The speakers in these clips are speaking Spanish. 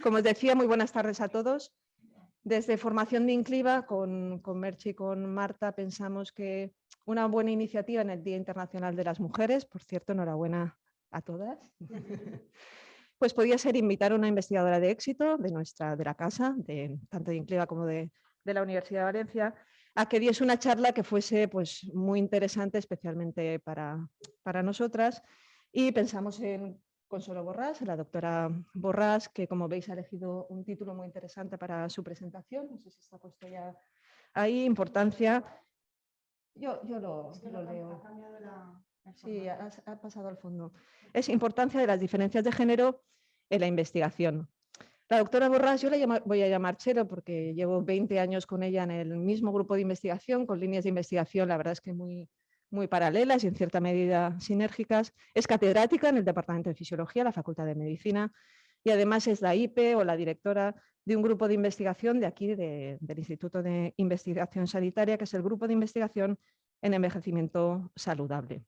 Como os decía, muy buenas tardes a todos. Desde Formación de Incliva, con Merche y con Marta, pensamos que una buena iniciativa en el Día Internacional de las Mujeres, por cierto, enhorabuena a todas, pues podía ser invitar a una investigadora de éxito de la casa, tanto de Incliva como de la Universidad de Valencia, a que diese una charla que fuese pues, muy interesante, especialmente para nosotras, y pensamos en Consuelo Borràs, la doctora Borràs, que como veis ha elegido un título muy interesante para su presentación. No sé si está puesto ya ahí. Importancia. Yo lo leo. Sí, ha pasado al fondo. Es importancia de las diferencias de género en la investigación. La doctora Borràs, yo la voy a llamar Chelo porque llevo 20 años con ella en el mismo grupo de investigación, con líneas de investigación, la verdad es que muy paralelas y en cierta medida sinérgicas. Es catedrática en el Departamento de Fisiología, la Facultad de Medicina, y además es la IPE o la directora de un grupo de investigación de aquí, del Instituto de Investigación Sanitaria, que es el Grupo de Investigación en Envejecimiento Saludable.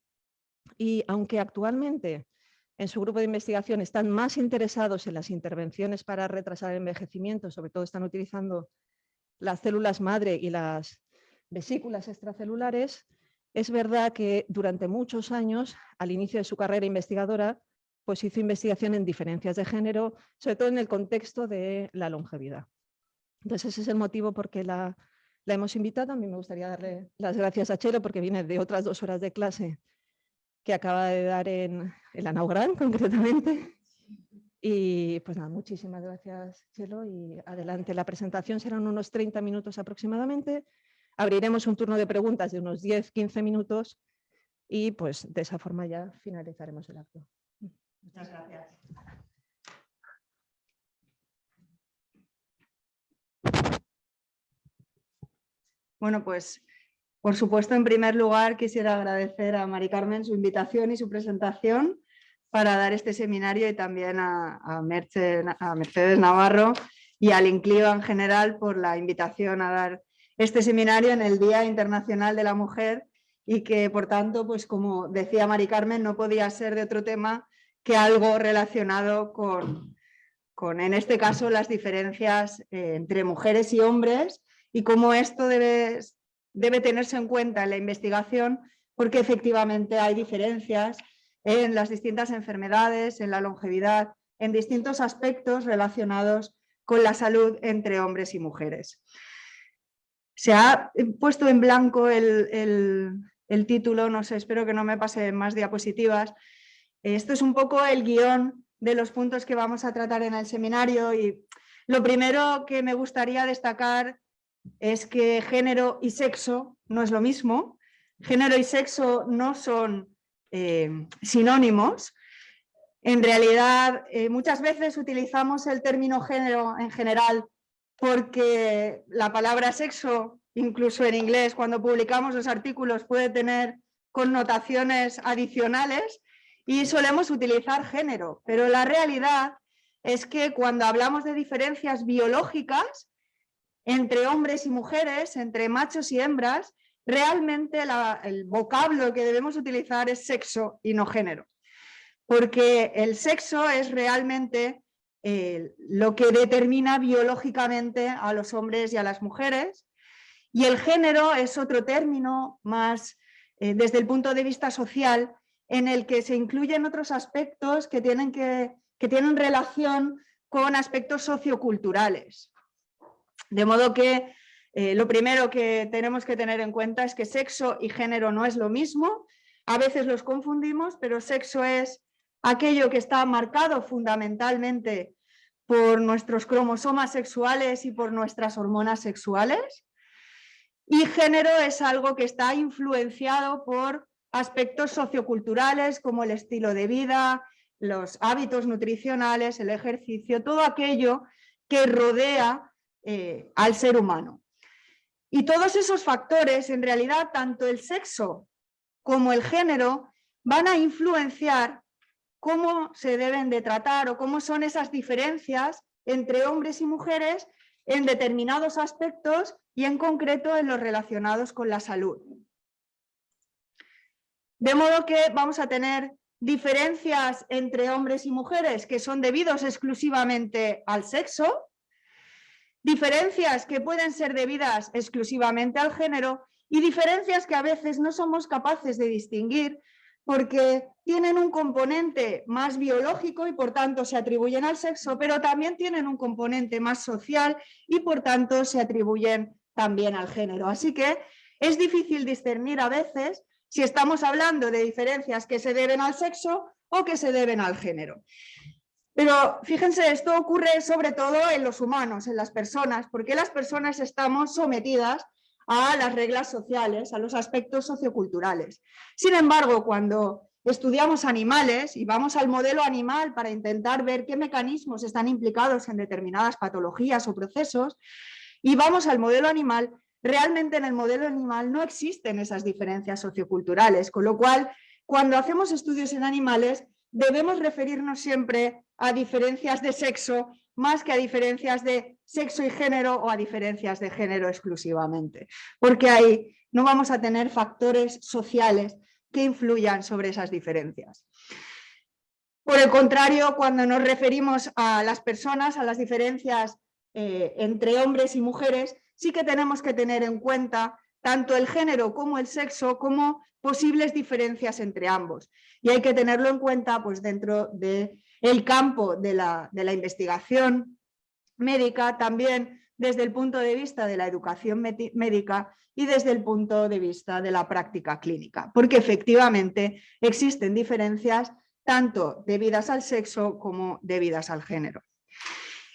Y aunque actualmente en su grupo de investigación están más interesados en las intervenciones para retrasar el envejecimiento, sobre todo están utilizando las células madre y las vesículas extracelulares, es verdad que durante muchos años, al inicio de su carrera investigadora, pues hizo investigación en diferencias de género, sobre todo en el contexto de la longevidad. Entonces ese es el motivo por qué la hemos invitado. A mí me gustaría darle las gracias a Chelo porque viene de otras 2 horas de clase que acaba de dar en la Naugran, concretamente. Y pues nada, muchísimas gracias, Chelo, y adelante. La presentación serán unos 30 minutos aproximadamente. Abriremos un turno de preguntas de unos 10-15 minutos y pues de esa forma ya finalizaremos el acto. Muchas gracias. Bueno, pues por supuesto, en primer lugar quisiera agradecer a Mari Carmen su invitación y su presentación para dar este seminario y también a Mercedes Navarro y al Incliva en general por la invitación a dar este seminario en el Día Internacional de la Mujer y que por tanto, pues como decía Mari Carmen, no podía ser de otro tema que algo relacionado con en este caso las diferencias entre mujeres y hombres y cómo esto debe tenerse en cuenta en la investigación porque efectivamente hay diferencias en las distintas enfermedades, en la longevidad, en distintos aspectos relacionados con la salud entre hombres y mujeres. Se ha puesto en blanco el título, no sé, espero que no me pase más diapositivas. Esto es un poco el guión de los puntos que vamos a tratar en el seminario y lo primero que me gustaría destacar es que género y sexo no es lo mismo. Género y sexo no son sinónimos. En realidad, muchas veces utilizamos el término género en general porque la palabra sexo, incluso en inglés, cuando publicamos los artículos, puede tener connotaciones adicionales y solemos utilizar género. Pero la realidad es que cuando hablamos de diferencias biológicas entre hombres y mujeres, entre machos y hembras, realmente el vocablo que debemos utilizar es sexo y no género. Porque el sexo es realmente lo que determina biológicamente a los hombres y a las mujeres, y el género es otro término más desde el punto de vista social en el que se incluyen otros aspectos que tienen relación con aspectos socioculturales. De modo que lo primero que tenemos que tener en cuenta es que sexo y género no es lo mismo. A veces los confundimos, pero sexo es aquello que está marcado fundamentalmente por nuestros cromosomas sexuales y por nuestras hormonas sexuales. Y género es algo que está influenciado por aspectos socioculturales como el estilo de vida, los hábitos nutricionales, el ejercicio, todo aquello que rodea al ser humano. Y todos esos factores, en realidad, tanto el sexo como el género, van a influenciar cómo se deben de tratar o cómo son esas diferencias entre hombres y mujeres en determinados aspectos y en concreto en los relacionados con la salud. De modo que vamos a tener diferencias entre hombres y mujeres que son debidos exclusivamente al sexo, diferencias que pueden ser debidas exclusivamente al género y diferencias que a veces no somos capaces de distinguir porque tienen un componente más biológico y por tanto se atribuyen al sexo, pero también tienen un componente más social y por tanto se atribuyen también al género. Así que es difícil discernir a veces si estamos hablando de diferencias que se deben al sexo o que se deben al género. Pero fíjense, esto ocurre sobre todo en los humanos, en las personas, porque las personas estamos sometidas a las reglas sociales, a los aspectos socioculturales. Sin embargo, cuando estudiamos animales y vamos al modelo animal para intentar ver qué mecanismos están implicados en determinadas patologías o procesos, y vamos al modelo animal, realmente en el modelo animal no existen esas diferencias socioculturales, con lo cual, cuando hacemos estudios en animales, debemos referirnos siempre a diferencias de sexo más que a diferencias de sexo y género o a diferencias de género exclusivamente, porque ahí no vamos a tener factores sociales que influyan sobre esas diferencias. Por el contrario, cuando nos referimos a las personas, a las diferencias entre hombres y mujeres, sí que tenemos que tener en cuenta tanto el género como el sexo como posibles diferencias entre ambos. Y hay que tenerlo en cuenta pues, dentro del campo de la investigación médica, también desde el punto de vista de la educación médica y desde el punto de vista de la práctica clínica, porque efectivamente existen diferencias tanto debidas al sexo como debidas al género.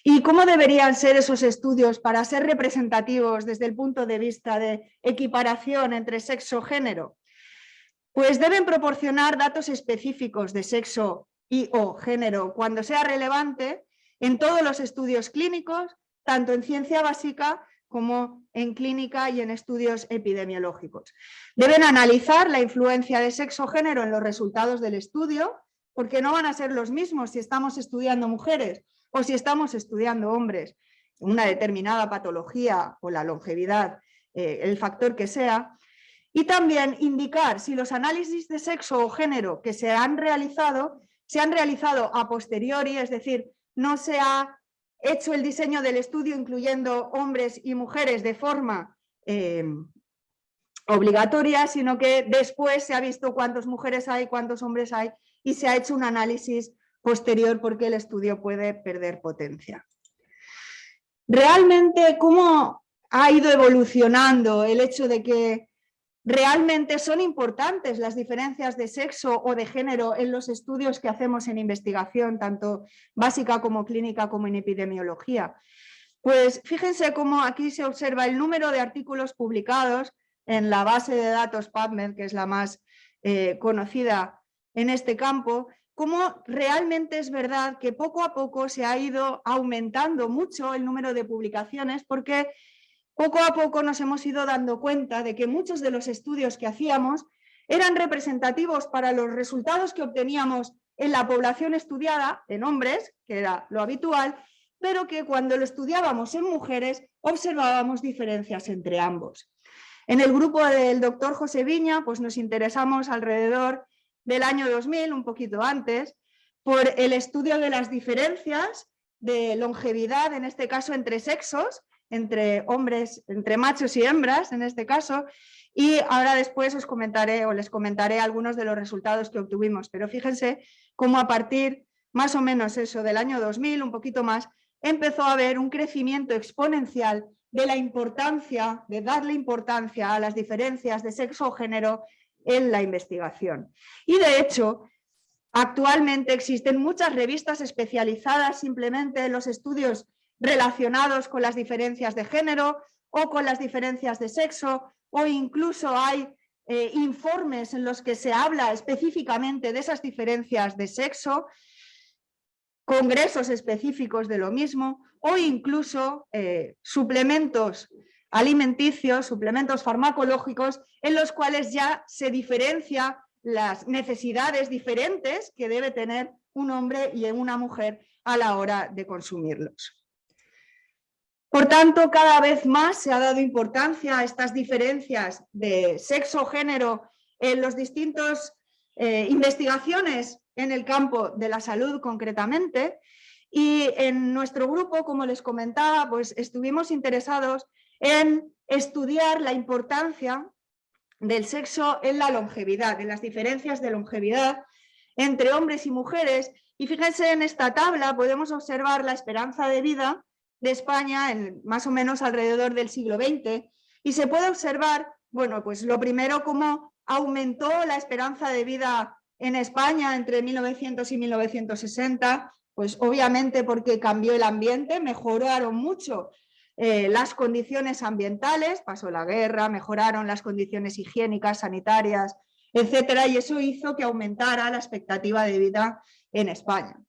¿Y cómo deberían ser esos estudios para ser representativos desde el punto de vista de equiparación entre sexo y género? Pues deben proporcionar datos específicos de sexo y o género cuando sea relevante en todos los estudios clínicos, tanto en ciencia básica como en clínica y en estudios epidemiológicos. Deben analizar la influencia de sexo-género en los resultados del estudio, porque no van a ser los mismos si estamos estudiando mujeres o si estamos estudiando hombres, una determinada patología o la longevidad, el factor que sea. Y también indicar si los análisis de sexo o género que se han realizado a posteriori, es decir, no se ha hecho el diseño del estudio incluyendo hombres y mujeres de forma obligatoria, sino que después se ha visto cuántas mujeres hay, cuántos hombres hay y se ha hecho un análisis posterior porque el estudio puede perder potencia. Realmente, ¿cómo ha ido evolucionando el hecho de que realmente son importantes las diferencias de sexo o de género en los estudios que hacemos en investigación, tanto básica como clínica como en epidemiología? Pues fíjense cómo aquí se observa el número de artículos publicados en la base de datos PubMed, que es la más conocida en este campo, cómo realmente es verdad que poco a poco se ha ido aumentando mucho el número de publicaciones, porque poco a poco nos hemos ido dando cuenta de que muchos de los estudios que hacíamos eran representativos para los resultados que obteníamos en la población estudiada, en hombres, que era lo habitual, pero que cuando lo estudiábamos en mujeres observábamos diferencias entre ambos. En el grupo del doctor José Viña, pues nos interesamos alrededor del año 2000, un poquito antes, por el estudio de las diferencias de longevidad, en este caso entre sexos, entre hombres, entre machos y hembras en este caso, y ahora después les comentaré algunos de los resultados que obtuvimos, pero fíjense cómo a partir más o menos eso del año 2000, un poquito más, empezó a haber un crecimiento exponencial de la importancia, de darle importancia a las diferencias de sexo o género en la investigación. Y de hecho, actualmente existen muchas revistas especializadas simplemente en los estudios relacionados con las diferencias de género o con las diferencias de sexo, o incluso hay informes en los que se habla específicamente de esas diferencias de sexo, congresos específicos de lo mismo, o incluso suplementos alimenticios, suplementos farmacológicos, en los cuales ya se diferencia las necesidades diferentes que debe tener un hombre y una mujer a la hora de consumirlos. Por tanto, cada vez más se ha dado importancia a estas diferencias de sexo o género en los distintos investigaciones en el campo de la salud concretamente, y en nuestro grupo, como les comentaba, pues estuvimos interesados en estudiar la importancia del sexo en la longevidad, en las diferencias de longevidad entre hombres y mujeres. Y fíjense, en esta tabla podemos observar la esperanza de vida de España en más o menos alrededor del siglo XX, y se puede observar, bueno, pues lo primero, cómo aumentó la esperanza de vida en España entre 1900 y 1960, pues obviamente porque cambió el ambiente, mejoraron mucho las condiciones ambientales, pasó la guerra, mejoraron las condiciones higiénicas, sanitarias, etcétera, y eso hizo que aumentara la expectativa de vida en España.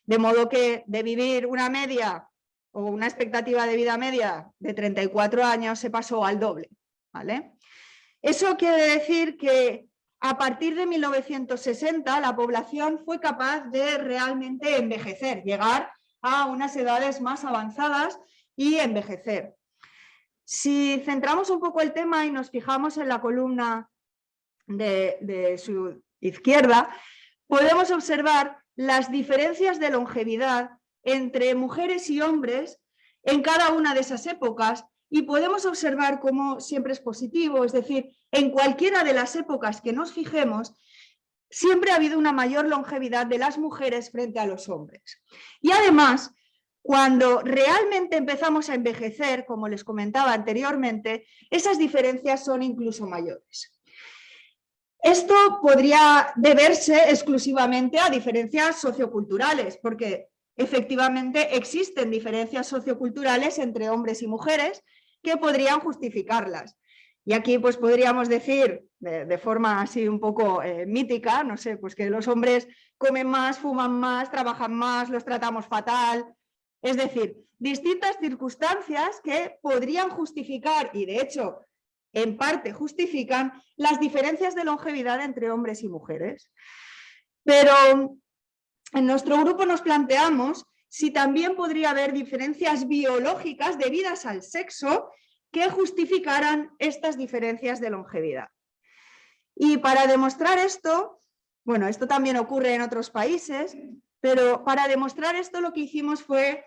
De modo que de vivir una media o una expectativa de vida media de 34 años se pasó al doble, ¿vale? Eso quiere decir que a partir de 1960 la población fue capaz de realmente envejecer, llegar a unas edades más avanzadas y envejecer. Si centramos un poco el tema y nos fijamos en la columna de su izquierda, podemos observar las diferencias de longevidad entre mujeres y hombres en cada una de esas épocas, y podemos observar cómo siempre es positivo, es decir, en cualquiera de las épocas que nos fijemos, siempre ha habido una mayor longevidad de las mujeres frente a los hombres. Y además, cuando realmente empezamos a envejecer, como les comentaba anteriormente, esas diferencias son incluso mayores. Esto podría deberse exclusivamente a diferencias socioculturales, porque efectivamente existen diferencias socioculturales entre hombres y mujeres que podrían justificarlas. Y aquí pues podríamos decir, de forma así un poco mítica, no sé, pues que los hombres comen más, fuman más, trabajan más, los tratamos fatal. Es decir, distintas circunstancias que podrían justificar, y de hecho en parte justifican, las diferencias de longevidad entre hombres y mujeres. Pero en nuestro grupo nos planteamos si también podría haber diferencias biológicas debidas al sexo que justificaran estas diferencias de longevidad. Y para demostrar esto, bueno, esto también ocurre en otros países, pero para demostrar esto lo que hicimos fue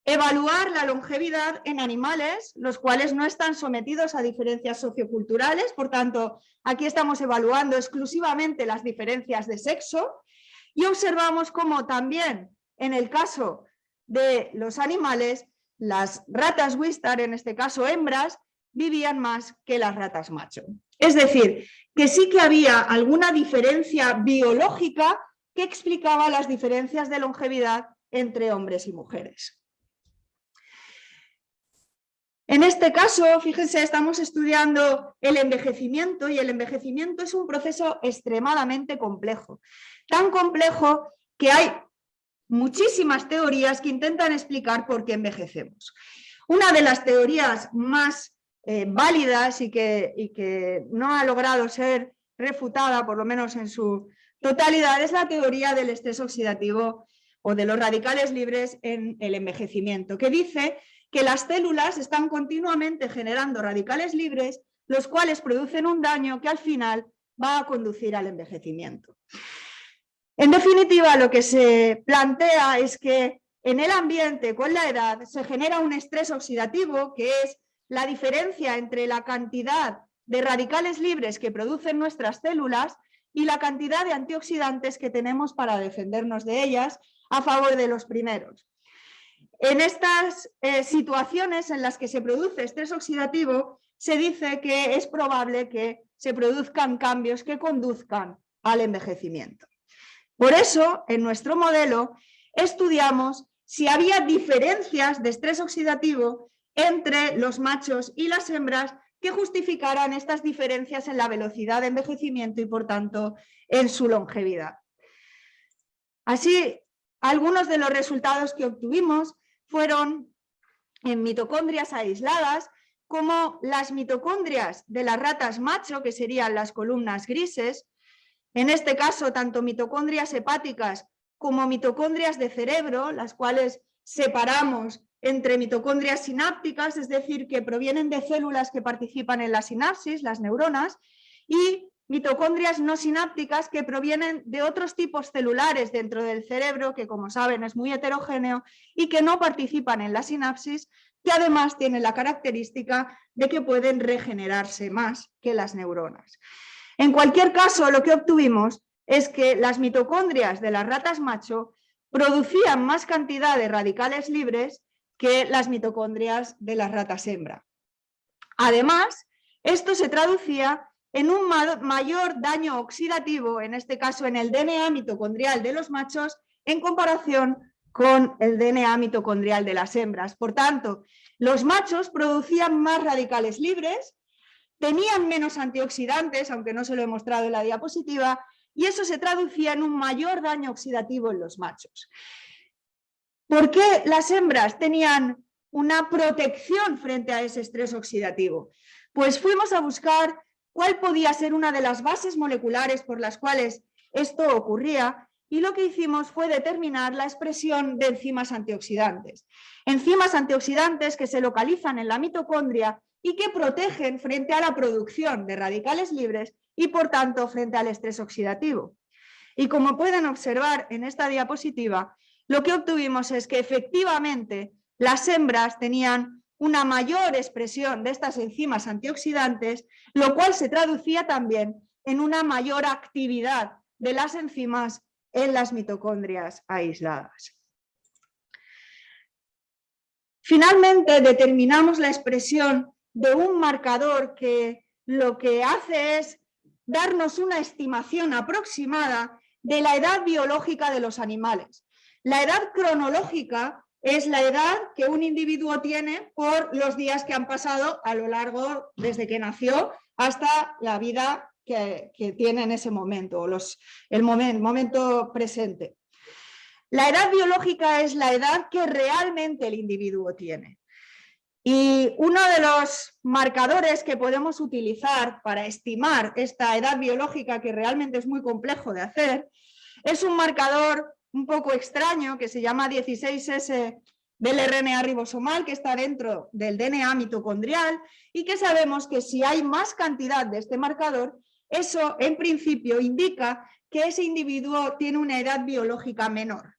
evaluar la longevidad en animales, los cuales no están sometidos a diferencias socioculturales, por tanto, aquí estamos evaluando exclusivamente las diferencias de sexo, y observamos cómo también en el caso de los animales, las ratas Wistar, en este caso hembras, vivían más que las ratas macho. Es decir, que sí que había alguna diferencia biológica que explicaba las diferencias de longevidad entre hombres y mujeres. En este caso, fíjense, estamos estudiando el envejecimiento, y el envejecimiento es un proceso extremadamente complejo. Tan complejo que hay muchísimas teorías que intentan explicar por qué envejecemos. Una de las teorías más válidas y que no ha logrado ser refutada, por lo menos en su totalidad, es la teoría del estrés oxidativo o de los radicales libres en el envejecimiento, que dice que las células están continuamente generando radicales libres, los cuales producen un daño que al final va a conducir al envejecimiento. En definitiva, lo que se plantea es que en el ambiente, con la edad, se genera un estrés oxidativo, que es la diferencia entre la cantidad de radicales libres que producen nuestras células y la cantidad de antioxidantes que tenemos para defendernos de ellas a favor de los primeros. En estas situaciones en las que se produce estrés oxidativo, se dice que es probable que se produzcan cambios que conduzcan al envejecimiento. Por eso, en nuestro modelo, estudiamos si había diferencias de estrés oxidativo entre los machos y las hembras que justificaran estas diferencias en la velocidad de envejecimiento y, por tanto, en su longevidad. Así, algunos de los resultados que obtuvimos fueron en mitocondrias aisladas, como las mitocondrias de las ratas macho, que serían las columnas grises. En este caso, tanto mitocondrias hepáticas como mitocondrias de cerebro, las cuales separamos entre mitocondrias sinápticas, es decir, que provienen de células que participan en la sinapsis, las neuronas, y mitocondrias no sinápticas que provienen de otros tipos celulares dentro del cerebro, que como saben es muy heterogéneo y que no participan en la sinapsis, que además tienen la característica de que pueden regenerarse más que las neuronas. En cualquier caso, lo que obtuvimos es que las mitocondrias de las ratas macho producían más cantidad de radicales libres que las mitocondrias de las ratas hembra. Además, esto se traducía en un mayor daño oxidativo, en este caso en el DNA mitocondrial de los machos, en comparación con el DNA mitocondrial de las hembras. Por tanto, los machos producían más radicales libres, tenían menos antioxidantes, aunque no se lo he mostrado en la diapositiva, y eso se traducía en un mayor daño oxidativo en los machos. ¿Por qué las hembras tenían una protección frente a ese estrés oxidativo? Pues fuimos a buscar cuál podía ser una de las bases moleculares por las cuales esto ocurría, y lo que hicimos fue determinar la expresión de enzimas antioxidantes. Enzimas antioxidantes que se localizan en la mitocondria y que protegen frente a la producción de radicales libres y por tanto frente al estrés oxidativo. Y como pueden observar en esta diapositiva, lo que obtuvimos es que efectivamente las hembras tenían una mayor expresión de estas enzimas antioxidantes, lo cual se traducía también en una mayor actividad de las enzimas en las mitocondrias aisladas. Finalmente, determinamos la expresión de un marcador que lo que hace es darnos una estimación aproximada de la edad biológica de los animales. La edad cronológica es la edad que un individuo tiene por los días que han pasado a lo largo desde que nació hasta la vida que tiene en ese momento, o el momento presente. La edad biológica es la edad que realmente el individuo tiene. Y uno de los marcadores que podemos utilizar para estimar esta edad biológica, que realmente es muy complejo de hacer, es un marcador un poco extraño que se llama 16S del RNA ribosomal, que está dentro del DNA mitocondrial, y que sabemos que si hay más cantidad de este marcador, eso en principio indica que ese individuo tiene una edad biológica menor.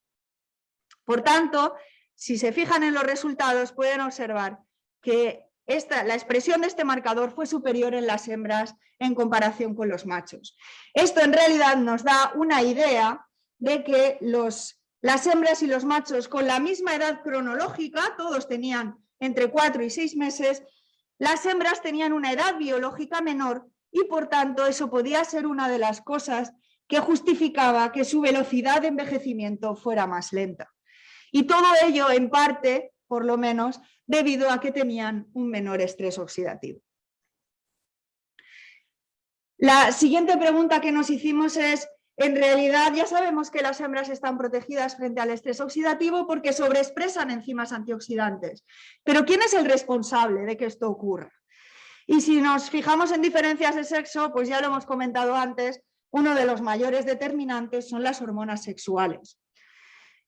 Por tanto, si se fijan en los resultados, pueden observar que la expresión de este marcador fue superior en las hembras en comparación con los machos. Esto en realidad nos da una idea de que las hembras y los machos con la misma edad cronológica, todos tenían entre 4 y 6 meses, las hembras tenían una edad biológica menor y por tanto eso podía ser una de las cosas que justificaba que su velocidad de envejecimiento fuera más lenta. Y todo ello en parte, por lo menos, debido a que tenían un menor estrés oxidativo. La siguiente pregunta que nos hicimos es, en realidad ya sabemos que las hembras están protegidas frente al estrés oxidativo porque sobreexpresan enzimas antioxidantes, pero ¿quién es el responsable de que esto ocurra? Y si nos fijamos en diferencias de sexo, pues ya lo hemos comentado antes, uno de los mayores determinantes son las hormonas sexuales.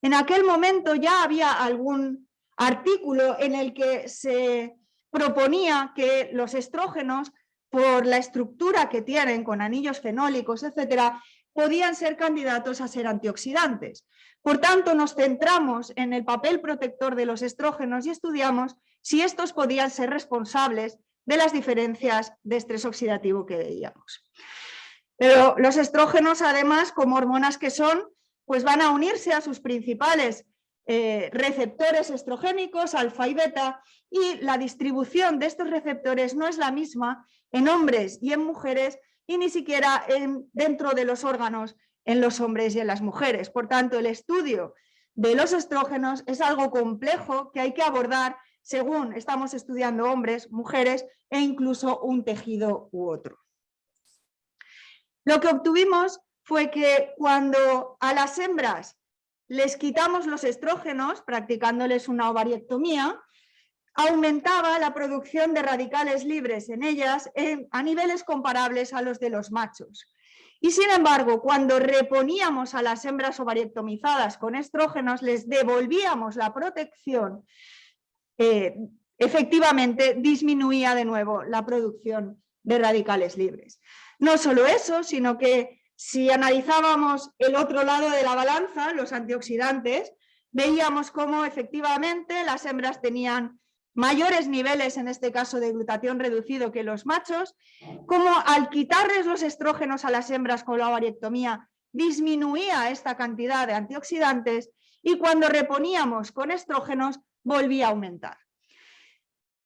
En aquel momento ya había algún artículo en el que se proponía que los estrógenos, por la estructura que tienen con anillos fenólicos, etcétera, podían ser candidatos a ser antioxidantes. Por tanto, nos centramos en el papel protector de los estrógenos y estudiamos si estos podían ser responsables de las diferencias de estrés oxidativo que veíamos. Pero los estrógenos, además, como hormonas que son, pues van a unirse a sus principales receptores estrogénicos, alfa y beta, y la distribución de estos receptores no es la misma en hombres y en mujeres, y ni siquiera dentro de los órganos en los hombres y en las mujeres. Por tanto, el estudio de los estrógenos es algo complejo que hay que abordar según estamos estudiando hombres, mujeres e incluso un tejido u otro. Lo que obtuvimos fue que cuando a las hembras les quitamos los estrógenos, practicándoles una ovariectomía, aumentaba la producción de radicales libres en ellas a niveles comparables a los de los machos. Y sin embargo, cuando reponíamos a las hembras ovariectomizadas con estrógenos, les devolvíamos la protección, efectivamente disminuía de nuevo la producción de radicales libres. No solo eso, sino que si analizábamos el otro lado de la balanza, los antioxidantes, veíamos cómo efectivamente las hembras tenían mayores niveles, en este caso de glutatión reducido, que los machos, como al quitarles los estrógenos a las hembras con la ovariectomía disminuía esta cantidad de antioxidantes y cuando reponíamos con estrógenos volvía a aumentar.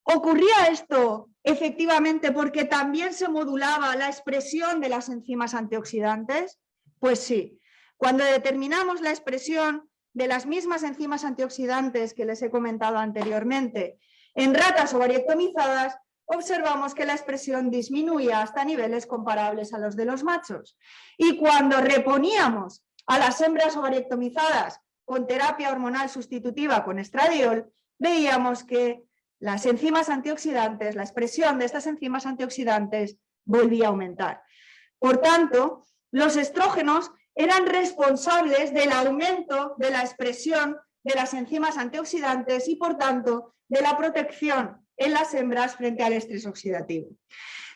¿Ocurría esto efectivamente porque también se modulaba la expresión de las enzimas antioxidantes? Pues sí. Cuando determinamos la expresión de las mismas enzimas antioxidantes que les he comentado anteriormente en ratas ovariectomizadas, observamos que la expresión disminuía hasta niveles comparables a los de los machos. Y cuando reponíamos a las hembras ovariectomizadas con terapia hormonal sustitutiva con estradiol, veíamos que las enzimas antioxidantes, la expresión de estas enzimas antioxidantes volvía a aumentar. Por tanto, los estrógenos eran responsables del aumento de la expresión de las enzimas antioxidantes y, por tanto, de la protección en las hembras frente al estrés oxidativo.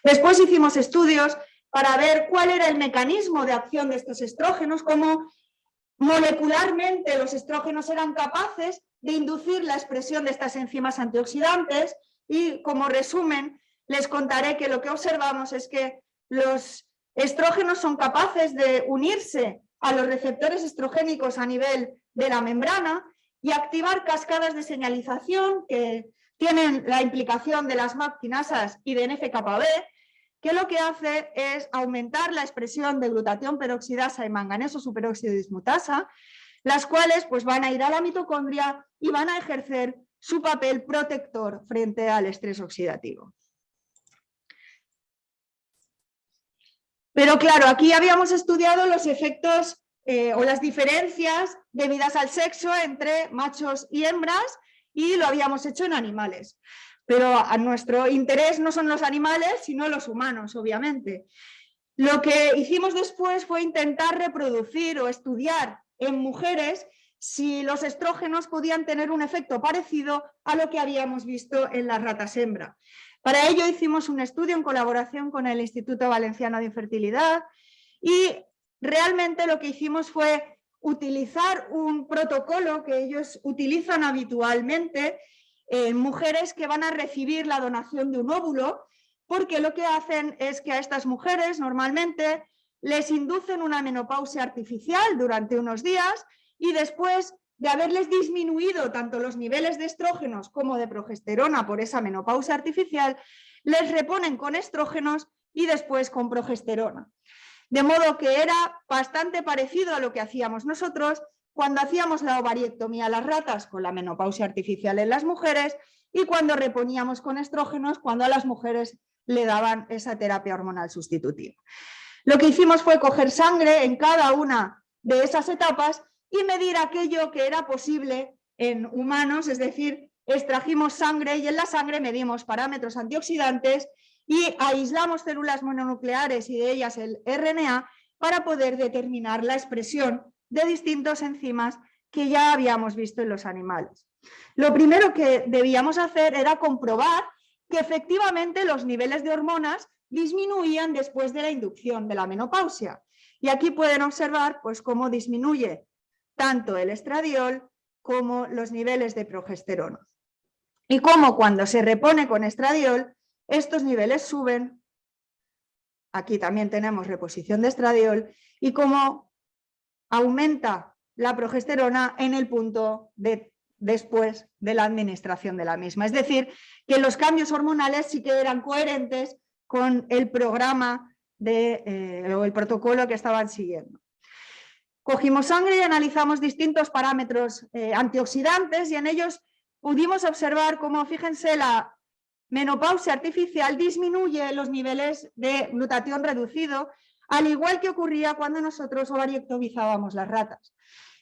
Después hicimos estudios para ver cuál era el mecanismo de acción de estos estrógenos, cómo molecularmente los estrógenos eran capaces de inducir la expresión de estas enzimas antioxidantes y, como resumen, les contaré que lo que observamos es que los estrógenos son capaces de unirse a los receptores estrogénicos a nivel de la membrana y activar cascadas de señalización que tienen la implicación de las MAP quinasas y de NF-κB, que lo que hace es aumentar la expresión de glutatión peroxidasa y manganeso superóxido dismutasa, las cuales pues, van a ir a la mitocondria y van a ejercer su papel protector frente al estrés oxidativo. Pero claro, aquí habíamos estudiado los efectos o las diferencias debidas al sexo entre machos y hembras y lo habíamos hecho en animales. Pero a nuestro interés no son los animales, sino los humanos, obviamente. Lo que hicimos después fue intentar reproducir o estudiar en mujeres si los estrógenos podían tener un efecto parecido a lo que habíamos visto en las ratas hembra. Para ello hicimos un estudio en colaboración con el Instituto Valenciano de Infertilidad y realmente lo que hicimos fue utilizar un protocolo que ellos utilizan habitualmente en mujeres que van a recibir la donación de un óvulo, porque lo que hacen es que a estas mujeres normalmente les inducen una menopausia artificial durante unos días y después de haberles disminuido tanto los niveles de estrógenos como de progesterona por esa menopausia artificial, les reponen con estrógenos y después con progesterona. De modo que era bastante parecido a lo que hacíamos nosotros cuando hacíamos la ovariectomía a las ratas con la menopausia artificial en las mujeres y cuando reponíamos con estrógenos cuando a las mujeres le daban esa terapia hormonal sustitutiva. Lo que hicimos fue coger sangre en cada una de esas etapas y medir aquello que era posible en humanos, es decir, extrajimos sangre y en la sangre medimos parámetros antioxidantes y aislamos células mononucleares y de ellas el RNA para poder determinar la expresión de distintas enzimas que ya habíamos visto en los animales. Lo primero que debíamos hacer era comprobar que efectivamente los niveles de hormonas disminuían después de la inducción de la menopausia. Y aquí pueden observar pues, cómo disminuye tanto el estradiol como los niveles de progesterona. Y cómo cuando se repone con estradiol, estos niveles suben. Aquí también tenemos reposición de estradiol y cómo aumenta la progesterona en el punto después de la administración de la misma. Es decir, que los cambios hormonales sí que eran coherentes con el programa o el protocolo que estaban siguiendo. Cogimos sangre y analizamos distintos parámetros antioxidantes y en ellos pudimos observar cómo, fíjense, la menopausia artificial disminuye los niveles de glutatión reducido, al igual que ocurría cuando nosotros ovariectomizábamos las ratas.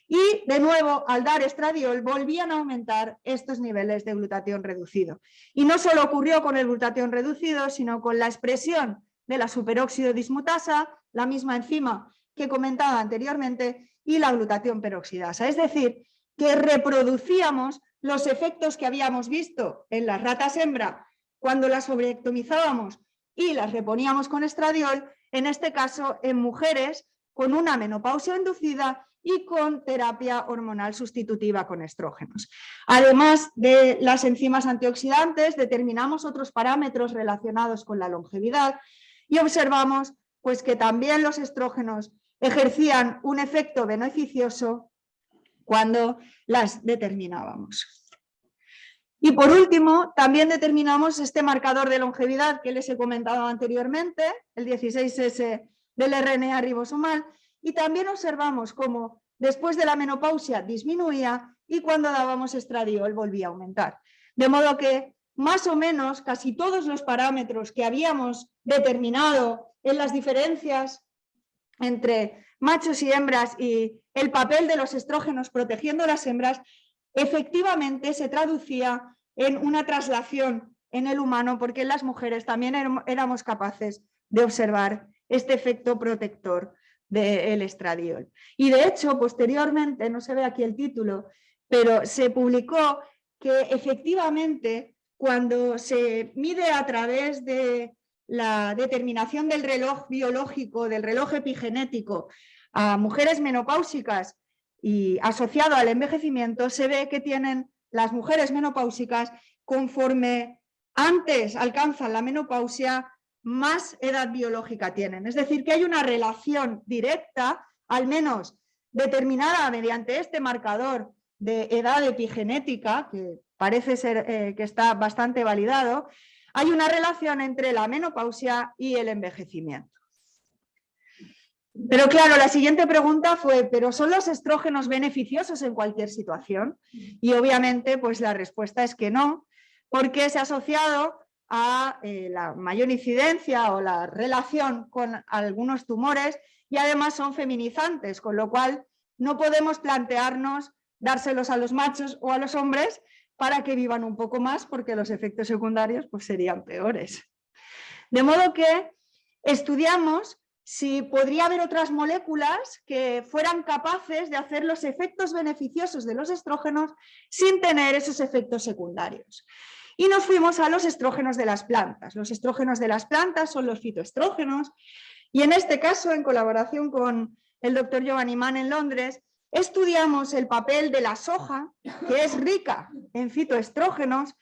Y, de nuevo, al dar estradiol, volvían a aumentar estos niveles de glutatión reducido. Y no solo ocurrió con el glutatión reducido, sino con la expresión de la superóxido dismutasa, la misma enzima que comentaba anteriormente, y la glutatión peroxidasa. Es decir, que reproducíamos los efectos que habíamos visto en las ratas hembra cuando las ovariectomizábamos y las reponíamos con estradiol, en este caso en mujeres con una menopausia inducida y con terapia hormonal sustitutiva con estrógenos. Además de las enzimas antioxidantes, determinamos otros parámetros relacionados con la longevidad y observamos pues, que también los estrógenos ejercían un efecto beneficioso cuando las determinábamos. Y por último, también determinamos este marcador de longevidad que les he comentado anteriormente, el 16S del RNA ribosomal, y también observamos cómo después de la menopausia disminuía y cuando dábamos estradiol volvía a aumentar. De modo que más o menos casi todos los parámetros que habíamos determinado en las diferencias entre machos y hembras y el papel de los estrógenos protegiendo a las hembras, efectivamente se traducía en una traslación en el humano, porque en las mujeres también éramos capaces de observar este efecto protector del estradiol. Y de hecho, posteriormente, no se ve aquí el título, pero se publicó que efectivamente cuando se mide a través de la determinación del reloj biológico, del reloj epigenético, a mujeres menopáusicas y asociado al envejecimiento, se ve que tienen las mujeres menopáusicas, conforme antes alcanzan la menopausia, más edad biológica tienen. Es decir, que hay una relación directa, al menos determinada mediante este marcador de edad epigenética, que parece ser que está bastante validado, hay una relación entre la menopausia y el envejecimiento. Pero claro, la siguiente pregunta fue, ¿pero son los estrógenos beneficiosos en cualquier situación? Y obviamente pues la respuesta es que no, porque se ha asociado a la mayor incidencia o la relación con algunos tumores y además son feminizantes, con lo cual no podemos plantearnos dárselos a los machos o a los hombres para que vivan un poco más, porque los efectos secundarios pues, serían peores. De modo que estudiamos si podría haber otras moléculas que fueran capaces de hacer los efectos beneficiosos de los estrógenos sin tener esos efectos secundarios. Y nos fuimos a los estrógenos de las plantas. Los estrógenos de las plantas son los fitoestrógenos y en este caso, en colaboración con el doctor Giovanni Mann en Londres, estudiamos el papel de la soja, que es rica en fitoestrógenos,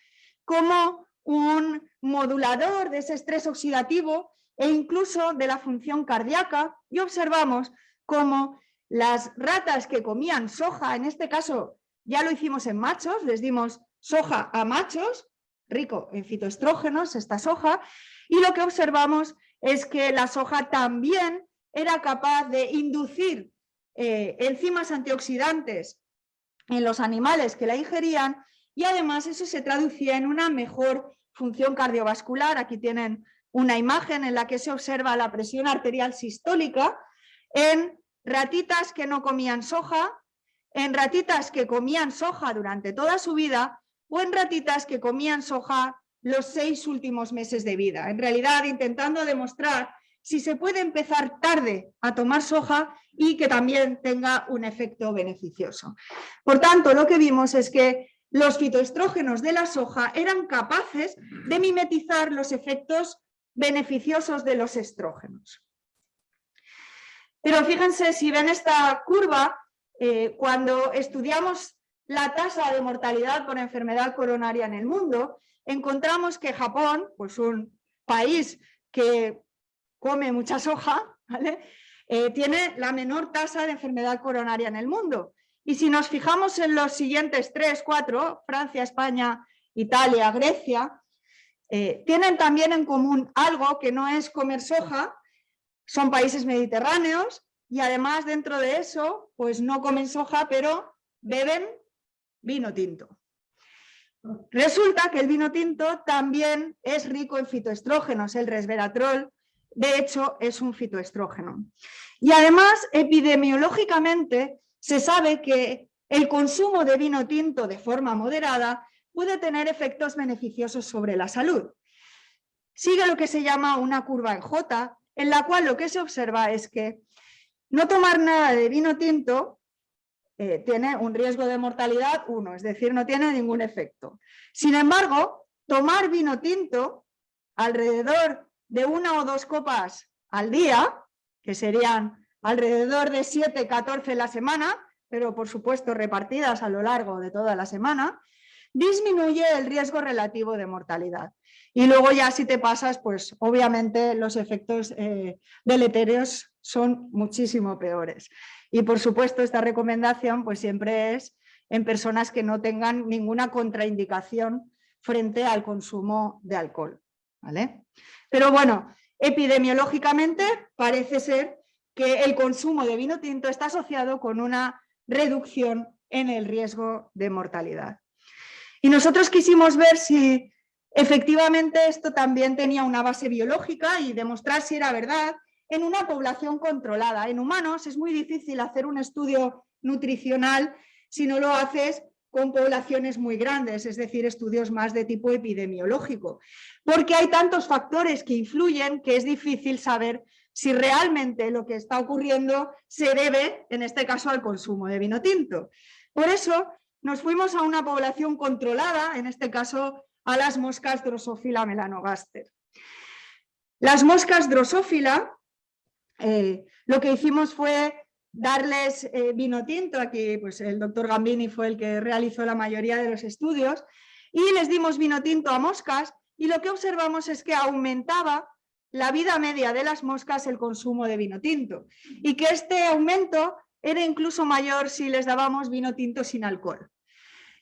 como un modulador de ese estrés oxidativo e incluso de la función cardíaca, y observamos cómo las ratas que comían soja, en este caso ya lo hicimos en machos, les dimos soja a machos, rico en fitoestrógenos, esta soja, y lo que observamos es que la soja también era capaz de inducir enzimas antioxidantes en los animales que la ingerían y además eso se traducía en una mejor función cardiovascular. Aquí tienen una imagen en la que se observa la presión arterial sistólica en ratitas que no comían soja, en ratitas que comían soja durante toda su vida o en ratitas que comían soja los 6 últimos meses de vida. En realidad, intentando demostrar si se puede empezar tarde a tomar soja y que también tenga un efecto beneficioso. Por tanto, lo que vimos es que los fitoestrógenos de la soja eran capaces de mimetizar los efectos beneficiosos de los estrógenos. Pero fíjense, si ven esta curva, cuando estudiamos la tasa de mortalidad por enfermedad coronaria en el mundo, encontramos que Japón, pues un país que come mucha soja, ¿vale? Tiene la menor tasa de enfermedad coronaria en el mundo. Y si nos fijamos en los siguientes 3, 4, Francia, España, Italia, Grecia, tienen también en común algo que no es comer soja, son países mediterráneos y además dentro de eso, pues no comen soja, pero beben vino tinto. Resulta que el vino tinto también es rico en fitoestrógenos, el resveratrol, de hecho, es un fitoestrógeno. Y además, epidemiológicamente, se sabe que el consumo de vino tinto de forma moderada puede tener efectos beneficiosos sobre la salud. Sigue lo que se llama una curva en J, en la cual lo que se observa es que no tomar nada de vino tinto tiene un riesgo de mortalidad 1, es decir, no tiene ningún efecto. Sin embargo, tomar vino tinto alrededor de 1 o 2 copas al día, que serían alrededor de 7, 14 la semana, pero por supuesto repartidas a lo largo de toda la semana, disminuye el riesgo relativo de mortalidad. Y luego ya si te pasas, pues obviamente los efectos deletéreos son muchísimo peores. Y por supuesto esta recomendación pues siempre es en personas que no tengan ninguna contraindicación frente al consumo de alcohol, ¿vale? Pero bueno, epidemiológicamente parece ser que el consumo de vino tinto está asociado con una reducción en el riesgo de mortalidad. Y nosotros quisimos ver si efectivamente esto también tenía una base biológica y demostrar si era verdad en una población controlada. En humanos es muy difícil hacer un estudio nutricional si no lo haces con poblaciones muy grandes, es decir, estudios más de tipo epidemiológico, porque hay tantos factores que influyen que es difícil saber si realmente lo que está ocurriendo se debe, en este caso, al consumo de vino tinto. Por eso nos fuimos a una población controlada, en este caso a las moscas Drosophila melanogaster. Las moscas Drosophila, lo que hicimos fue darles vino tinto, aquí pues el doctor Gambini fue el que realizó la mayoría de los estudios, y les dimos vino tinto a moscas y lo que observamos es que aumentaba la vida media de las moscas el consumo de vino tinto y que este aumento era incluso mayor si les dábamos vino tinto sin alcohol.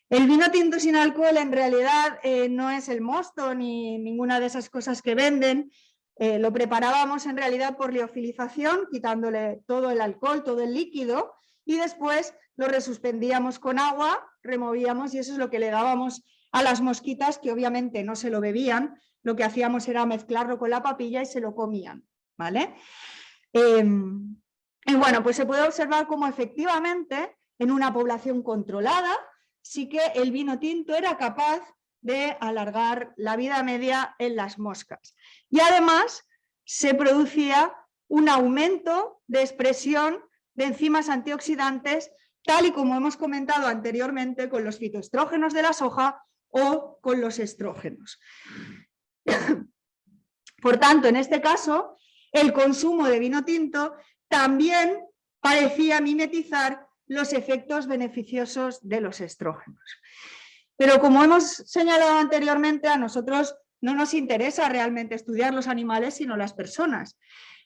El vino tinto sin alcohol en realidad no es el mosto ni ninguna de esas cosas que venden. Lo preparábamos en realidad por liofilización, quitándole todo el alcohol, todo el líquido, y después lo resuspendíamos con agua, removíamos y eso es lo que le dábamos a las mosquitas, que obviamente no se lo bebían, lo que hacíamos era mezclarlo con la papilla y se lo comían, ¿vale? Y bueno, pues se puede observar cómo efectivamente en una población controlada sí que el vino tinto era capaz de alargar la vida media en las moscas. Y además se producía un aumento de expresión de enzimas antioxidantes, tal y como hemos comentado anteriormente con los fitoestrógenos de la soja o con los estrógenos. Por tanto, en este caso, el consumo de vino tinto también parecía mimetizar los efectos beneficiosos de los estrógenos. Pero como hemos señalado anteriormente, a nosotros no nos interesa realmente estudiar los animales, sino las personas.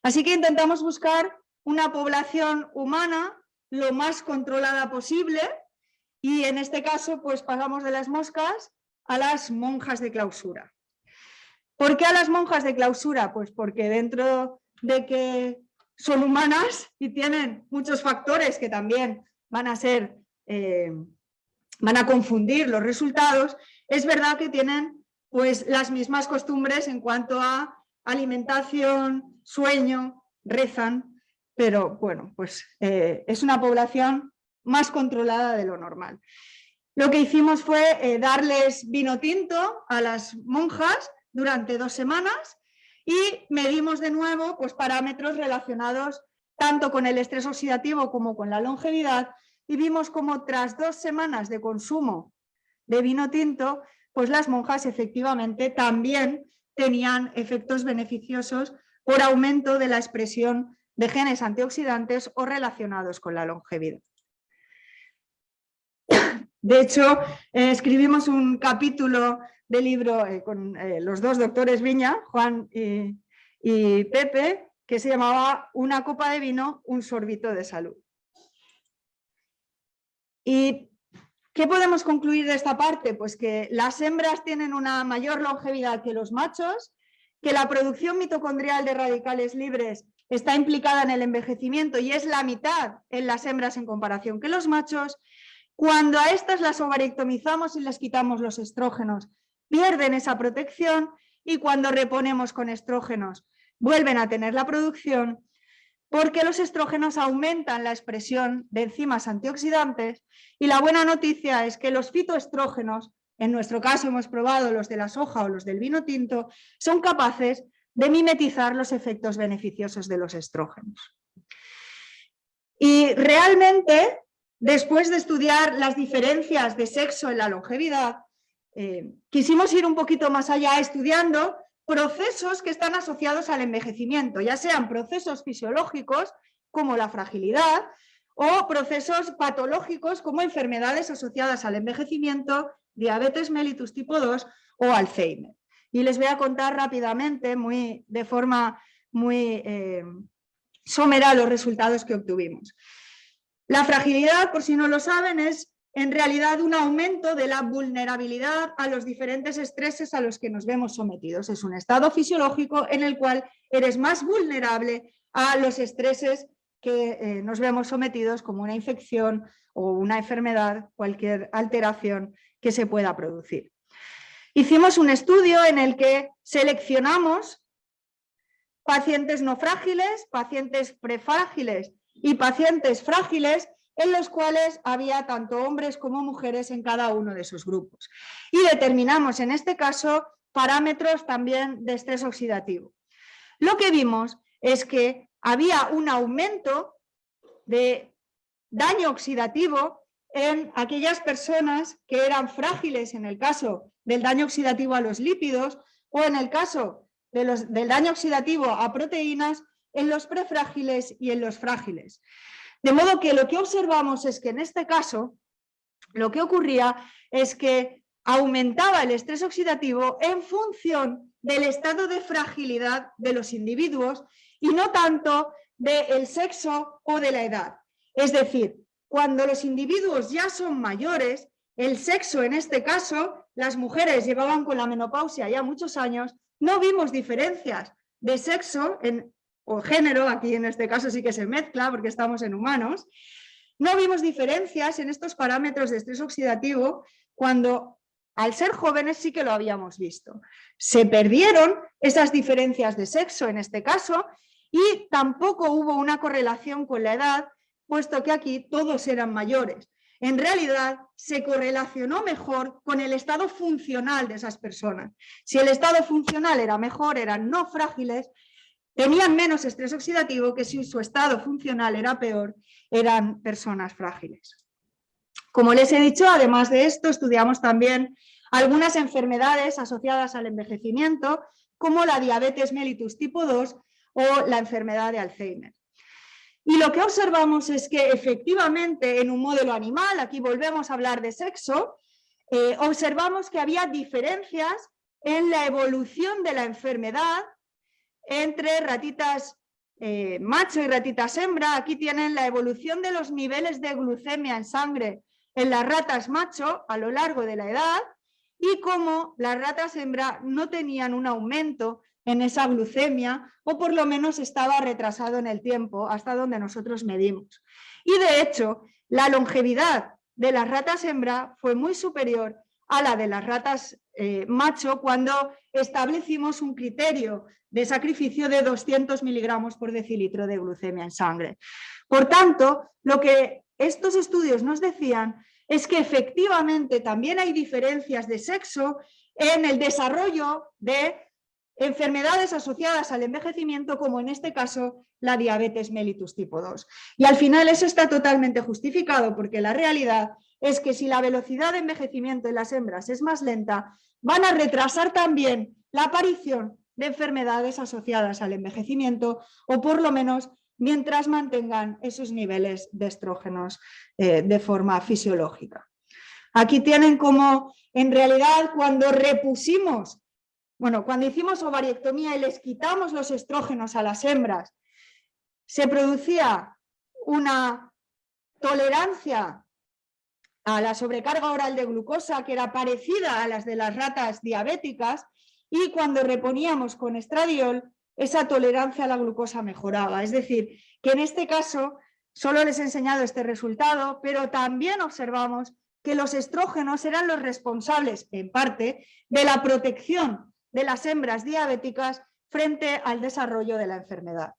Así que intentamos buscar una población humana lo más controlada posible y en este caso pues pasamos de las moscas a las monjas de clausura. ¿Por qué a las monjas de clausura? Pues porque dentro de que son humanas y tienen muchos factores que también van a confundir los resultados, es verdad que tienen pues las mismas costumbres en cuanto a alimentación, sueño, rezan, pero bueno, pues es una población más controlada de lo normal. Lo que hicimos fue darles vino tinto a las monjas durante 2 semanas y medimos de nuevo pues, parámetros relacionados tanto con el estrés oxidativo como con la longevidad y vimos como tras 2 semanas de consumo de vino tinto, pues las monjas efectivamente también tenían efectos beneficiosos por aumento de la expresión de genes antioxidantes o relacionados con la longevidad. De hecho, escribimos un capítulo del libro con los 2 doctores Viña, Juan y Pepe, que se llamaba Una copa de vino, un sorbito de salud. ¿Y qué podemos concluir de esta parte? Pues que las hembras tienen una mayor longevidad que los machos, que la producción mitocondrial de radicales libres está implicada en el envejecimiento y es la mitad en las hembras en comparación que los machos. Cuando a estas las ovarectomizamos y les quitamos los estrógenos, pierden esa protección y cuando reponemos con estrógenos vuelven a tener la producción porque los estrógenos aumentan la expresión de enzimas antioxidantes y la buena noticia es que los fitoestrógenos, en nuestro caso hemos probado los de la soja o los del vino tinto, son capaces de mimetizar los efectos beneficiosos de los estrógenos. Y realmente, después de estudiar las diferencias de sexo en la longevidad, quisimos ir un poquito más allá estudiando procesos que están asociados al envejecimiento, ya sean procesos fisiológicos como la fragilidad o procesos patológicos como enfermedades asociadas al envejecimiento, diabetes mellitus tipo 2 o Alzheimer. Y les voy a contar rápidamente, de forma muy somera, los resultados que obtuvimos. La fragilidad, por si no lo saben, es en realidad un aumento de la vulnerabilidad a los diferentes estreses a los que nos vemos sometidos. Es un estado fisiológico en el cual eres más vulnerable a los estreses que nos vemos sometidos, como una infección o una enfermedad, cualquier alteración que se pueda producir. Hicimos un estudio en el que seleccionamos pacientes no frágiles, pacientes prefrágiles y pacientes frágiles, en los cuales había tanto hombres como mujeres en cada uno de esos grupos. Y determinamos en este caso parámetros también de estrés oxidativo. Lo que vimos es que había un aumento de daño oxidativo en aquellas personas que eran frágiles en el caso del daño oxidativo a los lípidos o en el caso del daño oxidativo a proteínas en los prefrágiles y en los frágiles. De modo que lo que observamos es que en este caso lo que ocurría es que aumentaba el estrés oxidativo en función del estado de fragilidad de los individuos y no tanto del sexo o de la edad. Es decir, cuando los individuos ya son mayores, el sexo en este caso, las mujeres llevaban con la menopausia ya muchos años, no vimos diferencias de sexo o género, aquí en este caso sí que se mezcla porque estamos en humanos, no vimos diferencias en estos parámetros de estrés oxidativo cuando al ser jóvenes sí que lo habíamos visto. Se perdieron esas diferencias de sexo en este caso y tampoco hubo una correlación con la edad, puesto que aquí todos eran mayores. En realidad se correlacionó mejor con el estado funcional de esas personas. Si el estado funcional era mejor, eran no frágiles, tenían menos estrés oxidativo que si su estado funcional era peor, eran personas frágiles. Como les he dicho, además de esto, estudiamos también algunas enfermedades asociadas al envejecimiento, como la diabetes mellitus tipo 2 o la enfermedad de Alzheimer. Y lo que observamos es que efectivamente en un modelo animal, aquí volvemos a hablar de sexo, observamos que había diferencias en la evolución de la enfermedad entre ratitas macho y ratitas hembra. Aquí tienen la evolución de los niveles de glucemia en sangre en las ratas macho a lo largo de la edad y cómo las ratas hembra no tenían un aumento en esa glucemia o por lo menos estaba retrasado en el tiempo hasta donde nosotros medimos. Y de hecho, la longevidad de las ratas hembra fue muy superior a la de las ratas macho cuando establecimos un criterio de sacrificio de 200 miligramos por decilitro de glucemia en sangre. Por tanto, lo que estos estudios nos decían es que efectivamente también hay diferencias de sexo en el desarrollo de enfermedades asociadas al envejecimiento, como en este caso la diabetes mellitus tipo 2. Y al final eso está totalmente justificado porque la realidad es que si la velocidad de envejecimiento en las hembras es más lenta, van a retrasar también la aparición de enfermedades asociadas al envejecimiento o por lo menos mientras mantengan esos niveles de estrógenos de forma fisiológica. Aquí tienen como en realidad cuando repusimos, cuando hicimos ovariectomía y les quitamos los estrógenos a las hembras, se producía una tolerancia a la sobrecarga oral de glucosa que era parecida a las de las ratas diabéticas y cuando reponíamos con estradiol, esa tolerancia a la glucosa mejoraba. Es decir, que en este caso solo les he enseñado este resultado, pero también observamos que los estrógenos eran los responsables, en parte, de la protección de las hembras diabéticas frente al desarrollo de la enfermedad.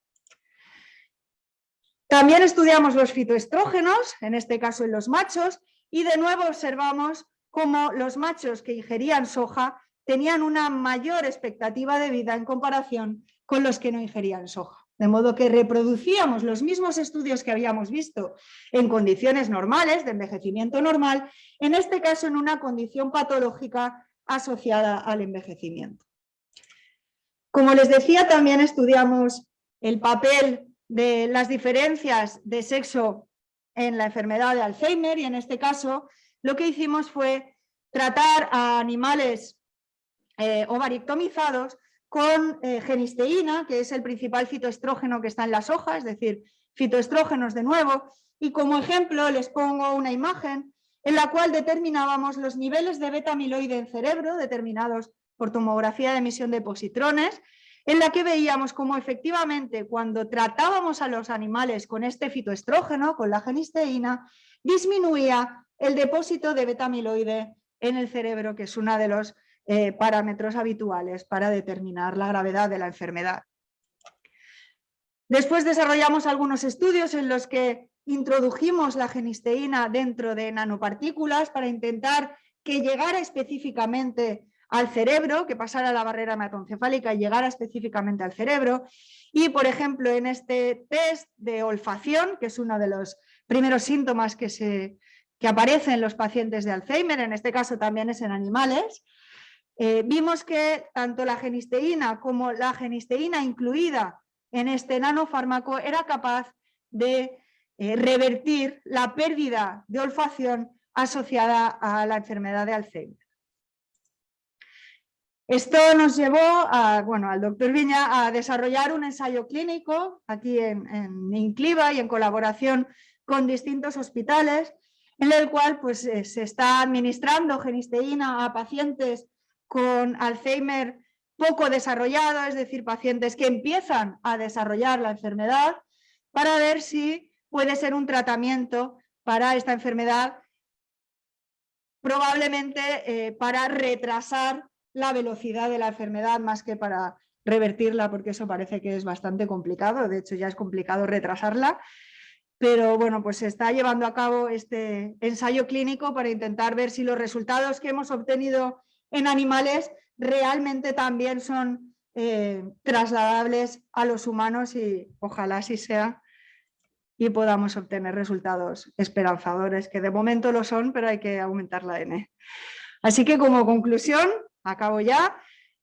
También estudiamos los fitoestrógenos, en este caso en los machos, y de nuevo observamos cómo los machos que ingerían soja tenían una mayor expectativa de vida en comparación con los que no ingerían soja. De modo que reproducíamos los mismos estudios que habíamos visto en condiciones normales, de envejecimiento normal, en este caso en una condición patológica asociada al envejecimiento. Como les decía, también estudiamos el papel de las diferencias de sexo en la enfermedad de Alzheimer y en este caso lo que hicimos fue tratar a animales ovarictomizados con genisteína, que es el principal fitoestrógeno que está en las hojas, es decir, fitoestrógenos de nuevo, y como ejemplo les pongo una imagen en la cual determinábamos los niveles de beta-amiloide en cerebro, determinados por tomografía de emisión de positrones, en la que veíamos cómo efectivamente cuando tratábamos a los animales con este fitoestrógeno, con la genisteína, disminuía el depósito de beta-amiloide en el cerebro, que es uno de los parámetros habituales para determinar la gravedad de la enfermedad. Después desarrollamos algunos estudios en los que introdujimos la genisteína dentro de nanopartículas para intentar que llegara específicamente al cerebro, que pasara la barrera hematoencefálica y llegara específicamente al cerebro. Y, por ejemplo, en este test de olfacción, que es uno de los primeros síntomas que aparecen en los pacientes de Alzheimer, en este caso también es en animales, vimos que tanto la genisteína como la genisteína incluida en este nanofármaco era capaz de revertir la pérdida de olfacción asociada a la enfermedad de Alzheimer. Esto nos llevó al doctor Viña a desarrollar un ensayo clínico aquí en Incliva y en colaboración con distintos hospitales, en el cual pues, se está administrando genisteína a pacientes con Alzheimer poco desarrollado, es decir, pacientes que empiezan a desarrollar la enfermedad, para ver si puede ser un tratamiento para esta enfermedad, probablemente para retrasar la velocidad de la enfermedad más que para revertirla, porque eso parece que es bastante complicado, de hecho ya es complicado retrasarla, pero bueno, pues se está llevando a cabo este ensayo clínico para intentar ver si los resultados que hemos obtenido en animales realmente también son trasladables a los humanos y ojalá así sea y podamos obtener resultados esperanzadores, que de momento lo son, pero hay que aumentar la N. Así que como conclusión, acabo ya,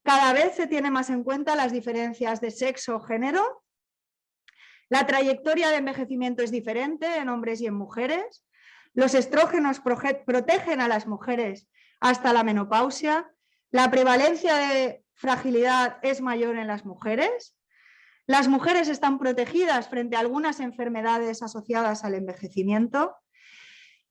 cada vez se tiene más en cuenta las diferencias de sexo o género. La trayectoria de envejecimiento es diferente en hombres y en mujeres. Los estrógenos protegen a las mujeres hasta la menopausia. La prevalencia de fragilidad es mayor en las mujeres. Las mujeres están protegidas frente a algunas enfermedades asociadas al envejecimiento.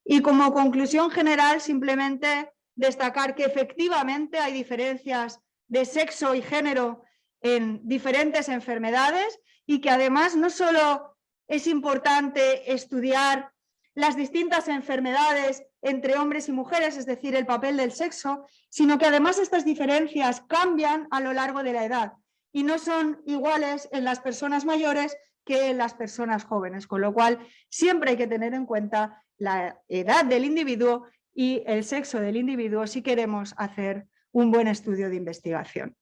Y como conclusión general, simplemente destacar que efectivamente hay diferencias de sexo y género en diferentes enfermedades y que además no solo es importante estudiar las distintas enfermedades entre hombres y mujeres, es decir, el papel del sexo, sino que además estas diferencias cambian a lo largo de la edad y no son iguales en las personas mayores que en las personas jóvenes, con lo cual siempre hay que tener en cuenta la edad del individuo y el sexo del individuo si queremos hacer un buen estudio de investigación.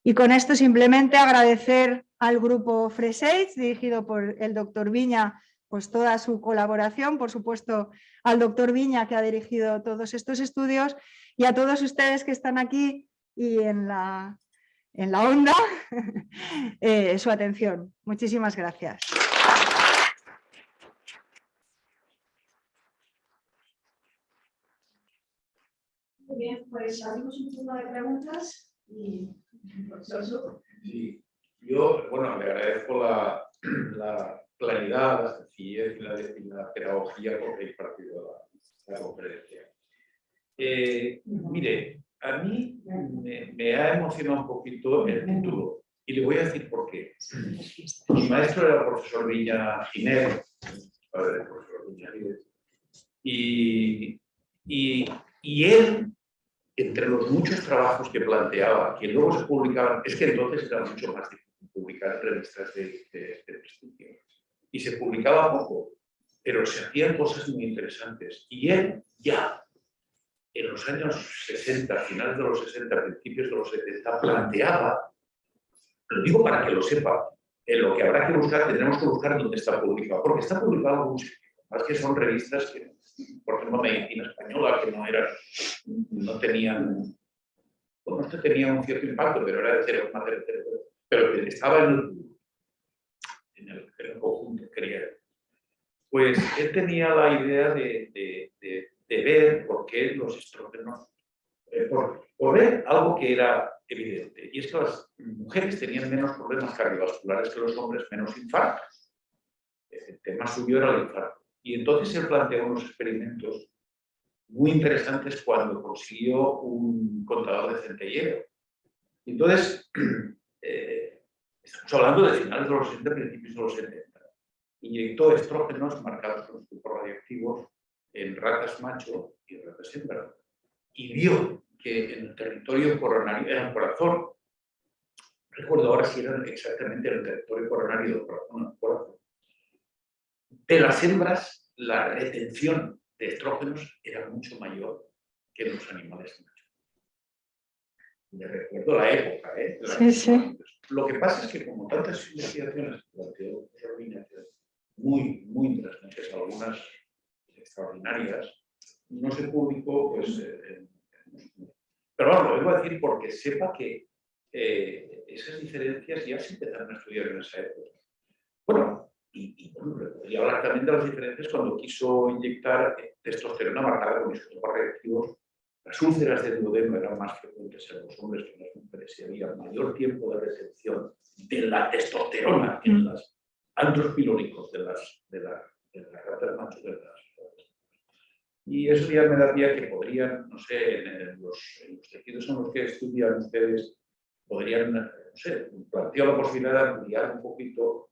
Y con esto simplemente agradecer al grupo Fresaid, dirigido por el doctor Viña, pues toda su colaboración, por supuesto al doctor Viña, que ha dirigido todos estos estudios, y a todos ustedes que están aquí y en la onda, su atención. Muchísimas gracias. Muy bien, pues abrimos un turno de preguntas y sí, yo, bueno, le agradezco la claridad, la sencillez y la pedagogía por el partido de la conferencia. Mire, a mí me ha emocionado un poquito el título y le voy a decir por qué. Mi maestro era el profesor Viña Giner, padre del profesor Viña Giner, y él, entre los muchos trabajos que planteaba, que luego se publicaban, es que entonces era mucho más difícil publicar en revistas de prestigio. Y se publicaba poco, pero se hacían cosas muy interesantes. Y él ya, en los años 60, finales de los 60, principios de los 70, planteaba, lo digo para que lo sepa, en lo que habrá que buscar, tendremos que buscar dónde está publicado, porque está publicado mucho, más que son revistas que, por ejemplo, Medicina Española, que no tenían, bueno, entonces tenía un cierto impacto, pero era de 0,00. Pero estaba en el conjunto, quería. Pues él tenía la idea de ver por qué los estrógenos, por ver algo que era evidente, y es que las mujeres tenían menos problemas cardiovasculares que los hombres, menos infartos. El tema suyo era el infarto. Y entonces él planteó unos experimentos muy interesantes cuando consiguió un contador de centellero. Entonces, estamos hablando de finales de los 60, principios de los 70. Inyectó estrógenos marcados con los grupos radioactivos en ratas macho y ratas hembra. Y vio que en el territorio coronario, en el corazón, no recuerdo ahora si era exactamente en el territorio coronario del corazón, de las hembras, la retención de estrógenos era mucho mayor que en los animales machos. Me recuerdo la época, Sí. Lo que pasa es que como tantas investigaciones planteó Robina, muy interesantes, algunas extraordinarias, no se publicó, pues, pero bueno, lo vengo a decir porque sepa que esas diferencias ya se empezaron a estudiar en esa época. Bueno, y podría hablar también de las diferencias cuando quiso inyectar testosterona marcada con isótopos reactivos. Las úlceras del duodeno eran más frecuentes en los hombres que en las mujeres y había mayor tiempo de retención de la testosterona en los antros pilóricos de las ratas machos de las. Y eso ya me da pie que podrían, no sé, en los tejidos en los que estudian ustedes, podrían, no sé, planteo la posibilidad de ampliar un poquito,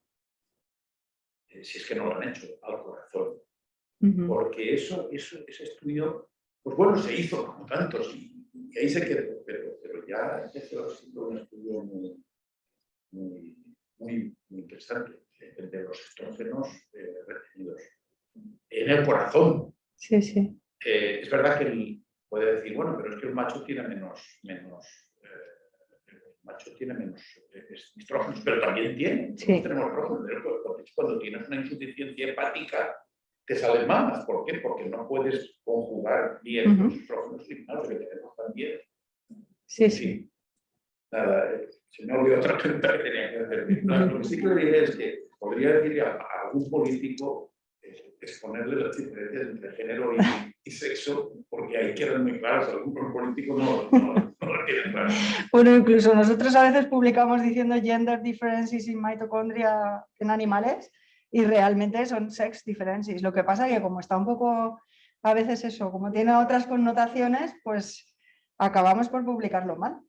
si es que no lo han hecho, al corazón. Porque ese estudio, pues bueno, se hizo como tantos y ahí se quedó, pero ya empezó a ser un estudio muy interesante, el de los estrógenos retenidos en el corazón. Sí. Es verdad que él puede decir, bueno, pero es que el macho tiene menos estrógenos, pero también tiene. Sí. Tenemos estrógenos, porque cuando tienes una insuficiencia hepática te salen mamas. ¿Por qué? Porque no puedes conjugar bien los estrógenos eliminados que tenemos también. Sí. Nada, se me ha olvidado otra pregunta que tenía que hacer. Lo que sí que le diré es que podría decirle a algún político exponerle las diferencias entre género y sexo, porque ahí quedan muy claras. Algunos políticos no lo tienen claro. Bueno, incluso nosotros a veces publicamos diciendo gender differences in mitochondria en animales y realmente son sex differences. Lo que pasa es que como está un poco, a veces eso, como tiene otras connotaciones, pues acabamos por publicarlo mal,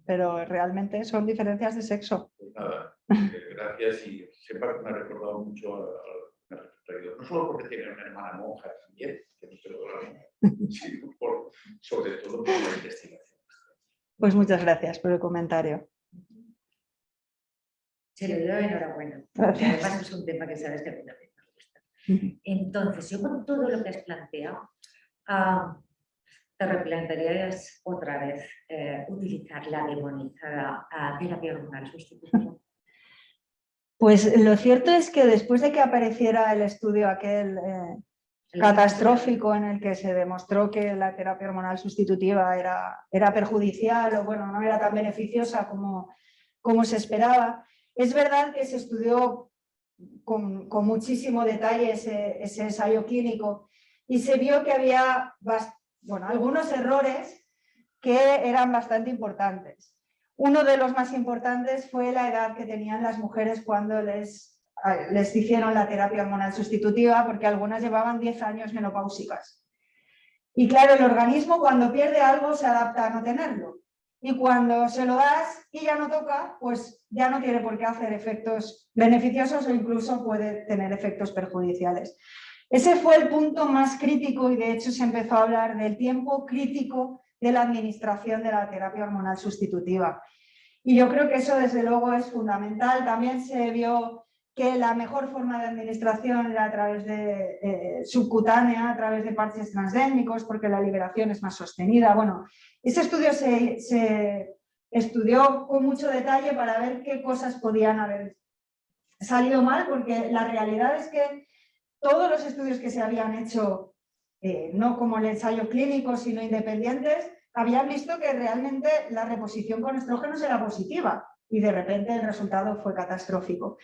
pero realmente son diferencias de sexo. Pues nada, gracias y sepa que me ha recordado mucho no solo porque tiene una hermana monja también, que no se lo sino sobre todo por la investigación. Pues muchas gracias por el comentario. Se le doy enhorabuena. Gracias. Además es un tema que sabes que a mí también me gusta. Entonces, yo con todo lo que has planteado, te replantearías otra vez utilizar la demonizada terapia hormonal sustitutiva. Pues lo cierto es que después de que apareciera el estudio aquel catastrófico en el que se demostró que la terapia hormonal sustitutiva era perjudicial o bueno, no era tan beneficiosa como se esperaba, es verdad que se estudió con muchísimo detalle ese ensayo clínico y se vio que había algunos errores que eran bastante importantes. Uno de los más importantes fue la edad que tenían las mujeres cuando les hicieron la terapia hormonal sustitutiva, porque algunas llevaban 10 años menopáusicas. Y claro, el organismo cuando pierde algo se adapta a no tenerlo. Y cuando se lo das y ya no toca, pues ya no tiene por qué hacer efectos beneficiosos o incluso puede tener efectos perjudiciales. Ese fue el punto más crítico y de hecho se empezó a hablar del tiempo crítico de la administración de la terapia hormonal sustitutiva. Y yo creo que eso desde luego es fundamental. También se vio que la mejor forma de administración era a través de subcutánea, a través de parches transdérmicos, porque la liberación es más sostenida. Bueno, ese estudio se estudió con mucho detalle para ver qué cosas podían haber salido mal, porque la realidad es que todos los estudios que se habían hecho, no como el ensayo clínico, sino independientes, habían visto que realmente la reposición con estrógenos era positiva y de repente el resultado fue catastrófico.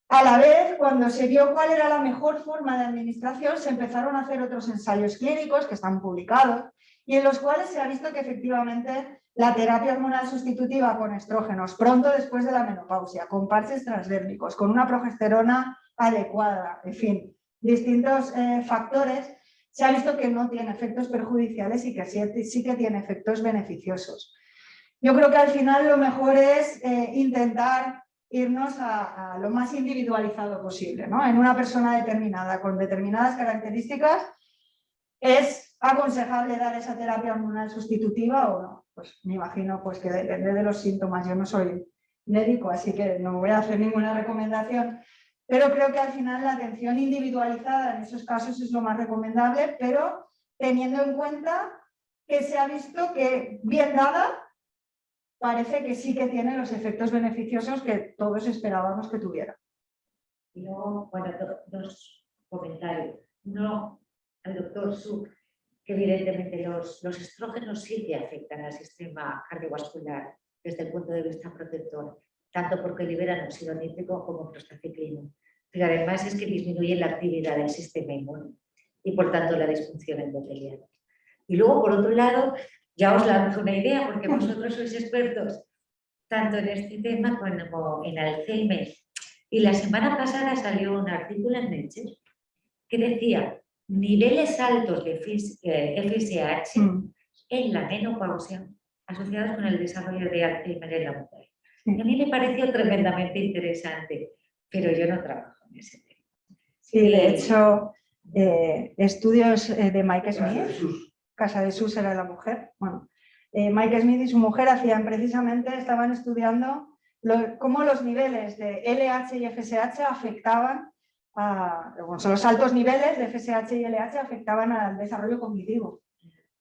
A la vez, cuando se vio cuál era la mejor forma de administración, se empezaron a hacer otros ensayos clínicos que están publicados y en los cuales se ha visto que efectivamente la terapia hormonal sustitutiva con estrógenos pronto después de la menopausia, con parches transdérmicos, con una progesterona adecuada, en fin, distintos factores, se ha visto que no tiene efectos perjudiciales y que sí que tiene efectos beneficiosos. Yo creo que al final lo mejor es intentar irnos a lo más individualizado posible, ¿no? En una persona determinada, con determinadas características, ¿es aconsejable dar esa terapia hormonal sustitutiva o no? Pues me imagino pues, que depende de los síntomas. Yo no soy médico, así que no voy a hacer ninguna recomendación, pero creo que al final la atención individualizada en esos casos es lo más recomendable, pero teniendo en cuenta que se ha visto que bien dada parece que sí que tiene los efectos beneficiosos que todos esperábamos que tuviera. Y luego, bueno, dos comentarios. Uno al doctor Suk, que evidentemente los estrógenos sí que afectan al sistema cardiovascular desde el punto de vista protector, tanto porque liberan óxido nítrico como prostaciclina. Pero además es que disminuyen la actividad del sistema inmune y por tanto la disfunción endotelial. Y luego, por otro lado, ya os lanzo una idea, porque vosotros sois expertos tanto en este tema como en Alzheimer. Y la semana pasada salió un artículo en Nature que decía niveles altos de FSH en la menopausia asociados con el desarrollo de Alzheimer en la mujer. Y a mí me pareció tremendamente interesante, pero yo no trabajo en ese tema. Sí, de hecho, estudios de Mike Smith, Casa de Sus era la mujer, bueno, Mike Smith y su mujer estaban estudiando cómo los niveles de LH y FSH afectaban son los altos niveles de FSH y LH afectaban al desarrollo cognitivo.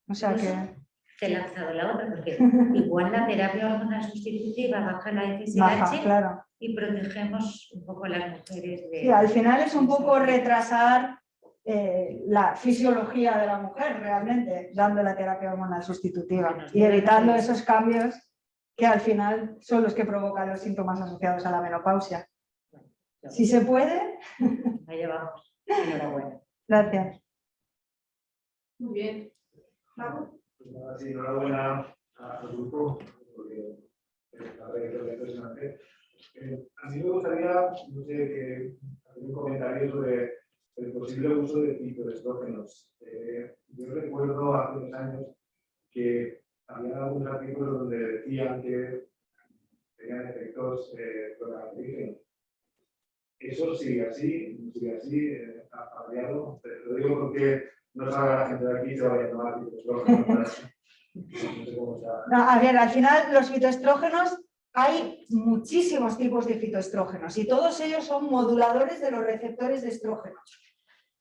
O sea que... Te he lanzado la otra, porque igual la terapia hormonal sustitutiva baja la FSH baja, claro. Y protegemos un poco a las mujeres de... Sí, al final es un poco retrasar la fisiología de la mujer realmente, dando la terapia hormonal sustitutiva y evitando esos cambios que al final son los que provocan los síntomas asociados a la menopausia. Si se puede... Ahí vamos. Enhorabuena. Gracias. Muy bien. ¿Vamos? Sí, enhorabuena al grupo, porque la trayectoria impresionante. A mí me gustaría, no sé, que hacer un comentario sobre el posible uso de fitoestrógenos. Yo recuerdo hace unos años que había algunos artículos donde decían que tenían efectos cancerígenos. Eso sigue así, ha variado. Lo digo porque no salga la gente de aquí y se vaya a tomar fitoestrógenos. No sé cómo está. A ver, al final los fitoestrógenos, hay muchísimos tipos de fitoestrógenos y todos ellos son moduladores de los receptores de estrógenos.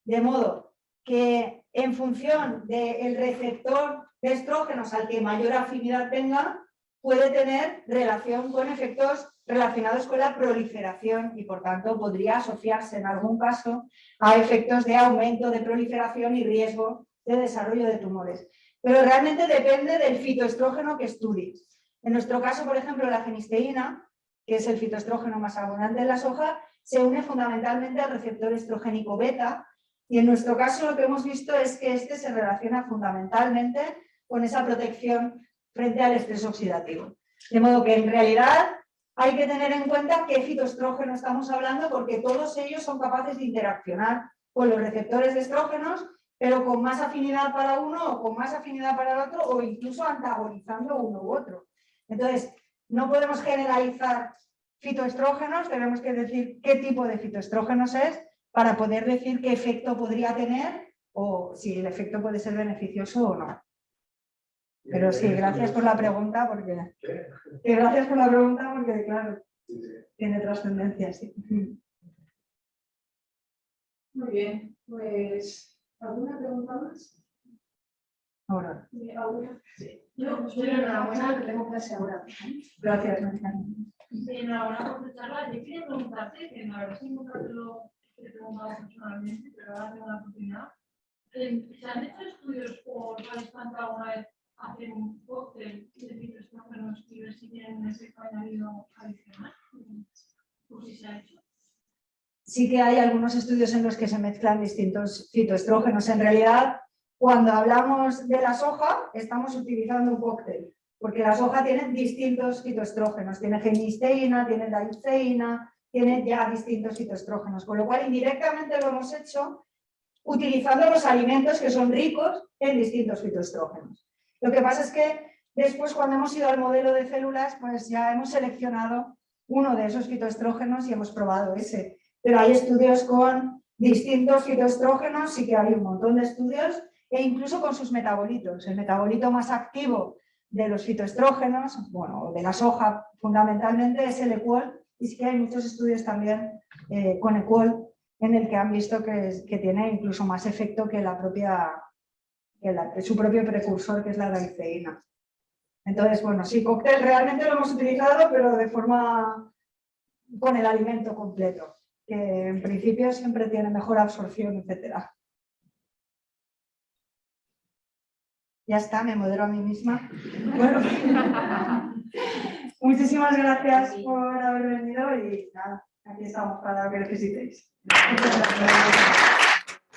De modo que en función del receptor de estrógenos al que mayor afinidad tenga, puede tener relación con efectos relacionados con la proliferación y por tanto podría asociarse en algún caso a efectos de aumento de proliferación y riesgo de desarrollo de tumores. Pero realmente depende del fitoestrógeno que estudies. En nuestro caso, por ejemplo, la genisteína, que es el fitoestrógeno más abundante en la soja, se une fundamentalmente al receptor estrogénico beta y en nuestro caso lo que hemos visto es que este se relaciona fundamentalmente con esa protección frente al estrés oxidativo. De modo que en realidad hay que tener en cuenta qué fitoestrógeno estamos hablando porque todos ellos son capaces de interaccionar con los receptores de estrógenos, pero con más afinidad para uno o con más afinidad para el otro o incluso antagonizando uno u otro. Entonces, no podemos generalizar fitoestrógenos, tenemos que decir qué tipo de fitoestrógenos es para poder decir qué efecto podría tener o si el efecto puede ser beneficioso o no. Pero sí, gracias por la pregunta porque... Gracias por la pregunta porque, claro, tiene trascendencia, sí. Muy bien, pues, ¿alguna pregunta más? Ahora. ¿Alguna? Sí. Yo soy enhorabuena que tengo clase ahora. Gracias. Enhorabuena por tu charla. Yo quería preguntarte, que la verdad es que nunca te lo he preguntado personalmente, pero ahora tengo la oportunidad. ¿Se han hecho estudios por país tanto alguna vez hacer un cóctel de fitoestrógenos y ver si tienen ese efecto añadido adicional, o si se ha hecho. Sí que hay algunos estudios en los que se mezclan distintos fitoestrógenos. En realidad, cuando hablamos de la soja, estamos utilizando un cóctel, porque la soja tiene distintos fitoestrógenos, tiene genisteína, tiene laiceína, tiene ya distintos fitoestrógenos, con lo cual indirectamente lo hemos hecho utilizando los alimentos que son ricos en distintos fitoestrógenos. Lo que pasa es que después, cuando hemos ido al modelo de células, pues ya hemos seleccionado uno de esos fitoestrógenos y hemos probado ese. Pero hay estudios con distintos fitoestrógenos, sí que hay un montón de estudios, e incluso con sus metabolitos. El metabolito más activo de los fitoestrógenos, bueno, de la soja fundamentalmente, es el equol, y sí que hay muchos estudios también con equol en el que han visto que tiene incluso más efecto que su propio precursor, que es la laiceína. Entonces, bueno, sí, cóctel realmente lo hemos utilizado, pero de forma con el alimento completo, que en principio siempre tiene mejor absorción, etcétera. Ya está, me modero a mí misma. Bueno, muchísimas gracias por haber venido y nada, aquí estamos para lo que necesitéis. Muchas gracias.